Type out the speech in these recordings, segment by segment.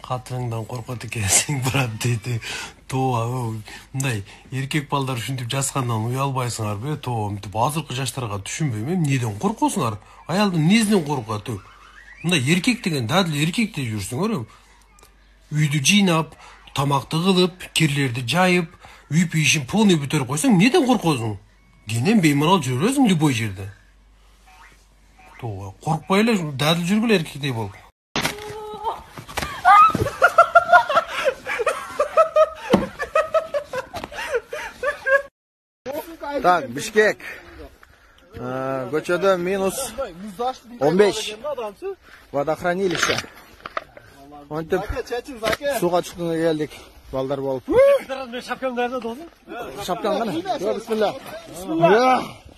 Қатыныңдан қорқады екенсің, брат дейді. Тоа, мындай еркек балдар ушинтип жасқандан уялбайсыңар бе? Тоа, мынтип азыркы жаштарга түшүнбөйм. Эмнеден коркосуңар? Аялдын эмнесинен коркат? Мындай еркек деген дадыл еркек деп жүрсүңөр. Үйдү жыйнап, тамакты кылып, кирлерди жайып, үйп ишин полный бүтөрүп койсоң, эмнеден коркосуң? Кенен беймарал жүрө бересиң любой жерде. Тоа, коркпой эле дадыл жүргүлө эркектей болуп. Так, Бишкек. Көчөдө минус 15. Водохранилище. Онтип суга чыкканга келдик. Балдар болуп. Шапкаңдарды досу? Шапкаң кана? Бисмилlah.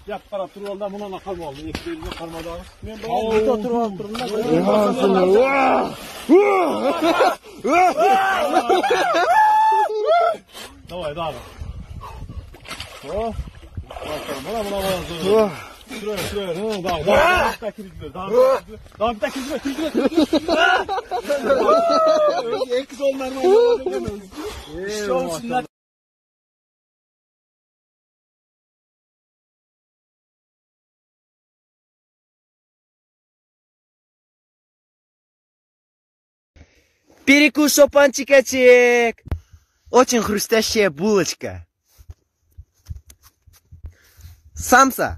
Жап карап туруп алда мунан акал болду. Эки белге кармадагы. Мен бул туруп алып турдум да. Давай, давай. О. Мына. Şuraya. Daha bir dakika en kısa onların oynamadı. İşte olsunlar. Перекус, шопанчикачек. Очень хрустящая булочка. Самса.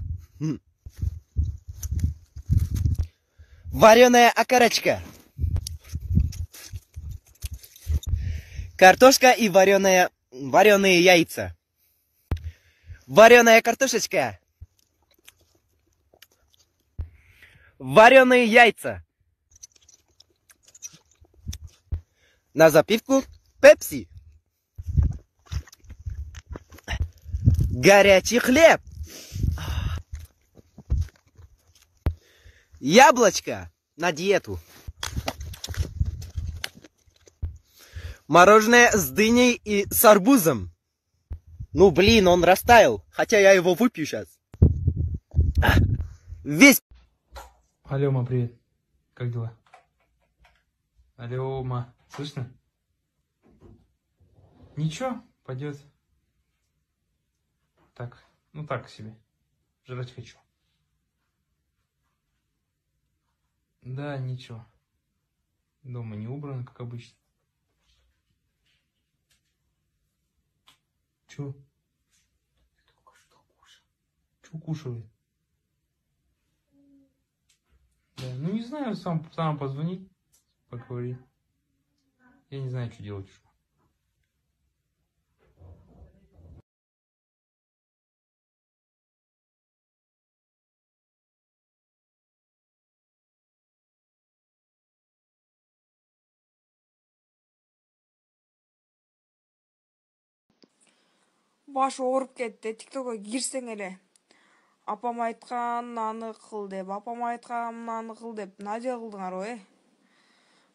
Вареная окорочка. Картошка и вареные яйца. Вареная картошечка. Вареные яйца. На запивку пепси. Горячий хлеб. Яблочко на диету. Мороженое с дыней и с арбузом. Ну блин, он растаял, хотя я его выпью сейчас. Весь. Алло, ма, привет. Как дела? Алло, ма, слышно? Ничего, пойдет. Так, ну так себе. Жрать хочу. Да, ничего. Дома не убрано, как обычно. Чё? Чё кушает? Да, ну не знаю, сам позвонить, поговорить. Я не знаю, что делать уже. Баш ооруп кетти. ТикТокко кирсең эле. Апам айткан аны кыл деп, апам айткан мынаны кыл деп, надел кылдыңар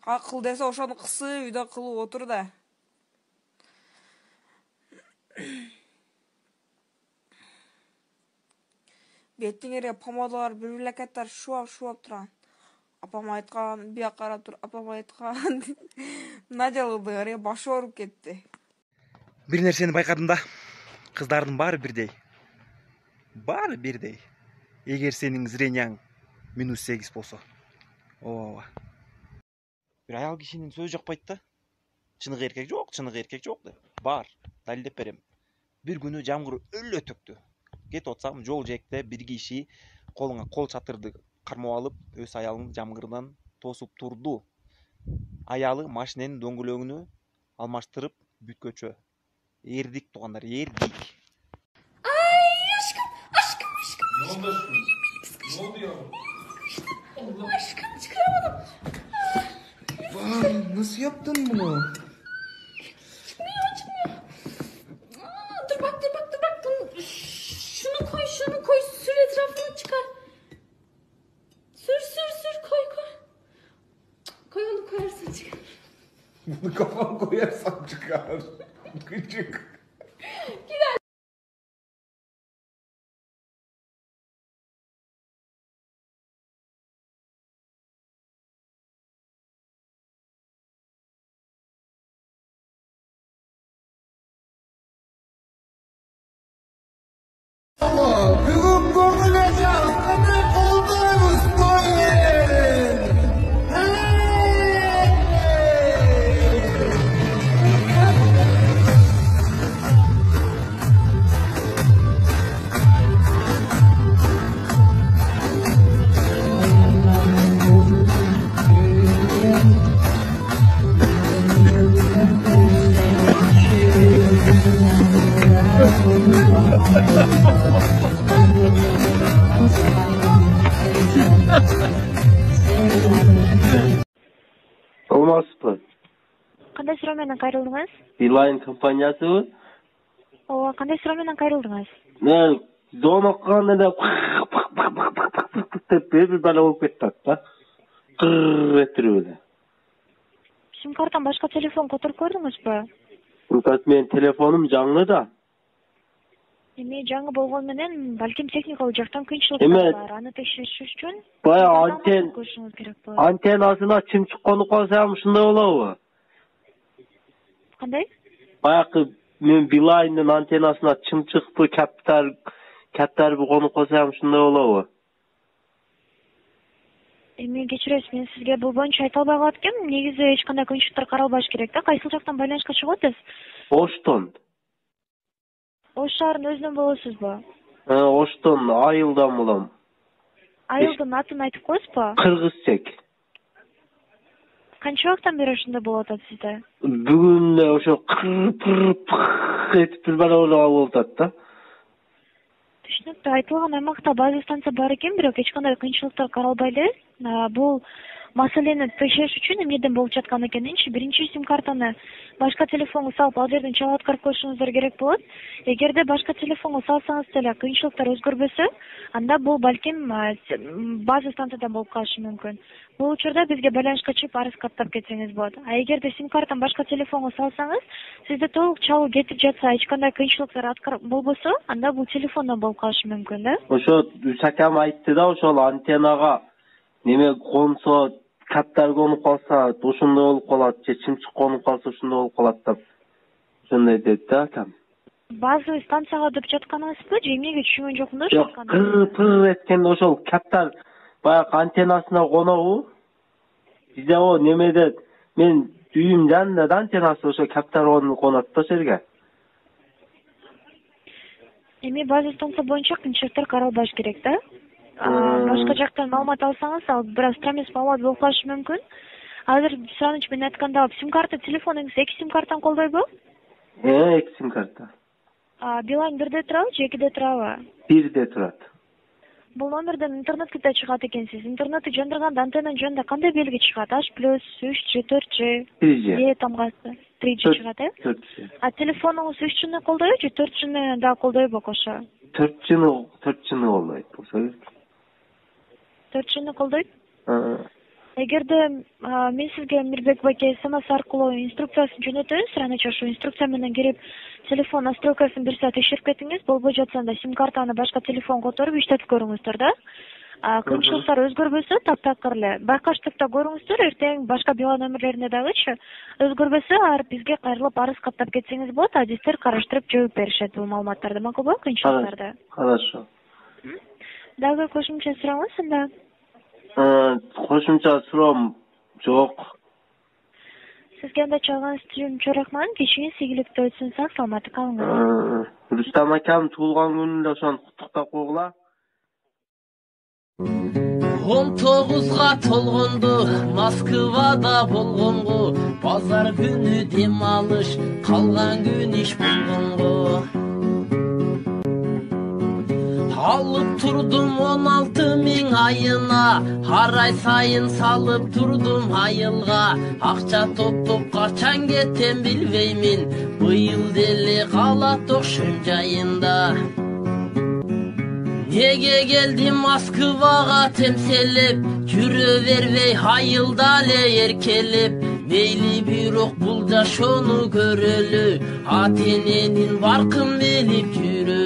кыл десе ошону кысып үйдө кылып отур да. Бетиңерге помадалар бир-бирлакеттер шуап турган. Апам айткан, бияк карап тур, апам айткан. Надел кылдыңар, баш ооруп кетти. Бир нерсени байкадым да. Кыздардын баары бирдей. Баары бирдей. Эгер сенин зренияң -8 болсо. Ооба. Бир аял кишинин сөзү жакпайт да. Чыныгы эркек жок деп. Бар, далилдеп берем. Бир күнү жамгыр өлө төктү. Кетип атсам жол жэкте бир киши колуңа кол чатырды кармап алып, өз аялын жамгырдан тосуп турду. Аялы машиненин дөңгөлөгүнү алмаштырып бүткөчө. Ердик тугандар, ердик. Ay aşkım. Ne oldu aşkım? Ne oldu ya? Aşkım çıkaramadım. Vay, nasıl yaptın bunu? Çıkmıyor. Dur bak. Şunu koy. Sür etrafını çıkar. Sür koy. Koy onu koyarsın çıkar. Bunu kafana koyarsan çıkar. Gıcık. Olmazpı. Qanday so'rov mendan qayryldingiz? Beeline kompaniyasi bu. Ova, qanday so'rov mendan qayryldingiz? Ne, zonoqqanda da deb bir bala olib ketdi da. Qırr ettirib öyle. Sim kartdan boshqa telefon ko'tarib ko'rdingizmi? Fakat men telefonum жаңы da. Endi жаңы bo'lgan менен balkim texnikalik жактан qiyinchilik Evet. бар. Аны tekshirish uchun Baya ko'rishingiz kerak bo'ladi. antenasına çimçik konu koysam şunda olavı. Qanday? Bayaqı men Beeline'nin antenasına çimçikli kaptar bir konu koysam şunda olavı. Эми кечиресиз, мен сизге бул боюнча айта албай калат экенмин. Негизи эч кандай кыйынчылыктар каралбаш керек да. Кайсыл жактан байланышка чыгып атасыз? Оштон. Ош шаарынын өзүнөн болосузбу? Оштон айылдан болом. Айылдын атын айтып коесузбу? Кыргызчек. Канча убакыттан бери ошондой болуп атат сизде? Бүгүн ошо этип бир бара болуп атат да. Түшүнүктүү. Айтылган аймакта база станция бар экен, бирок эч кандай кыйынчылыктар каралбай эле. Бул маселени текшериш үчүн эмнеден болуп жаткан экенинчи, биринчи сим картаны башка телефонго салып, ал жерден чалып аткарып коюшуңуздар керек болот. Эгерде башка телефонго салсаңыз деле кыйынчылыктар өзгөрбөсө, анда бул балким база станциядан болуп калышы мүмкүн. Бул учурда бизге байланышка чыгып арыз каттап кетсеңиз болот. А эгерде сим картаны башка телефонго салсаңыз, сизде толук чалуу кетип жатса, эч кандай кыйынчылыктар болбосо, анда бул телефондон болуп калышы мүмкүн да. Ошо Сакам айтты да, ошол антеннага неме консо, каттар конуп калса, ошондой болуп калат, же чымчык конуп калса ошондой болуп калат деп. Ошондой деди да акам. Базовый станцияга деп жатканыңызбы, же эмнеге түшүнгөн жокмун да? Жок, кыр эткенде ошол каттар баягы антеннасына конобу. Бизде о немеде мен үйүм жанында да антеннасы ошо каттар конот да жерге. Эми база станция боюнча кыйынчылыктар каралбаш керек да. Башка жактан маалымат алсаңыз, ал бир аз трамес маалымат болуп калышы мүмкүн. Азыр Сыраныч мен айтканда, сим карта телефонуңуз 2 сим картаны колдойбу? 2 сим карта. Beeline 1де турабы же 2де турабы? 1де турат. Бул номерден интернетке да чыгат экенсиз. Интернетти жандырганда антеннанын жөнүндө кандай белги чыгат? H+, 3G, 4G, 3G. тамгасы 3G чыгат, э? 4G. А телефонуңуз 3G'ни колдойбу же 4G'ни да колдойбу кошо? 4G'ни колдойт болсо. 4G'ни колдойт? Эгерде мен сизге Мирбек байке СМС аркылуу инструкциясын жөнөтөйүн, Сыраныч ошо инструкция менен кирип, телефон настройкасын бир саат текшерип кетиңиз, болбой жатса да сим картаны башка телефон которуп иштетип көрүңүздөр да. Кыйынчылыктар өзгөрбөсө, таптакыр эле байкаштыкта көрүңүздөр, эртең башка Beeline номерлерине дагычы өзгөрбөсө, бизге кайрылып арыз каттап кетсеңиз болот, адистер караштырып жооп беришет бул маалыматтарды. Макулбу, кыйынчылыктарды? Хорошо. Дагы кошумча сураңыз анда. Кошумча суроом жок. Сизге анда чалган стримчо рахмат. Кечиңиз ийгиликтүү өтсүн, сак саламатты калыңыз. Рустам акам туулган күнүндө ошону куттуктап койгула. 19га толгонду Москвада болгонго, базар күнү дем алыш, калган күн иш болгонго. Алып турдум 16.000 айына, ар ай сайын салып турдум айылга. Акча топтоп качан кетем билбеймин, быйыл деле калат окшон жайында. Неге келдим Москвага темселеп, жүрө бербей айылда эле эркелеп. Мейли бирок бул жашоону көрөлү, ата эненин баркын билип жүрө.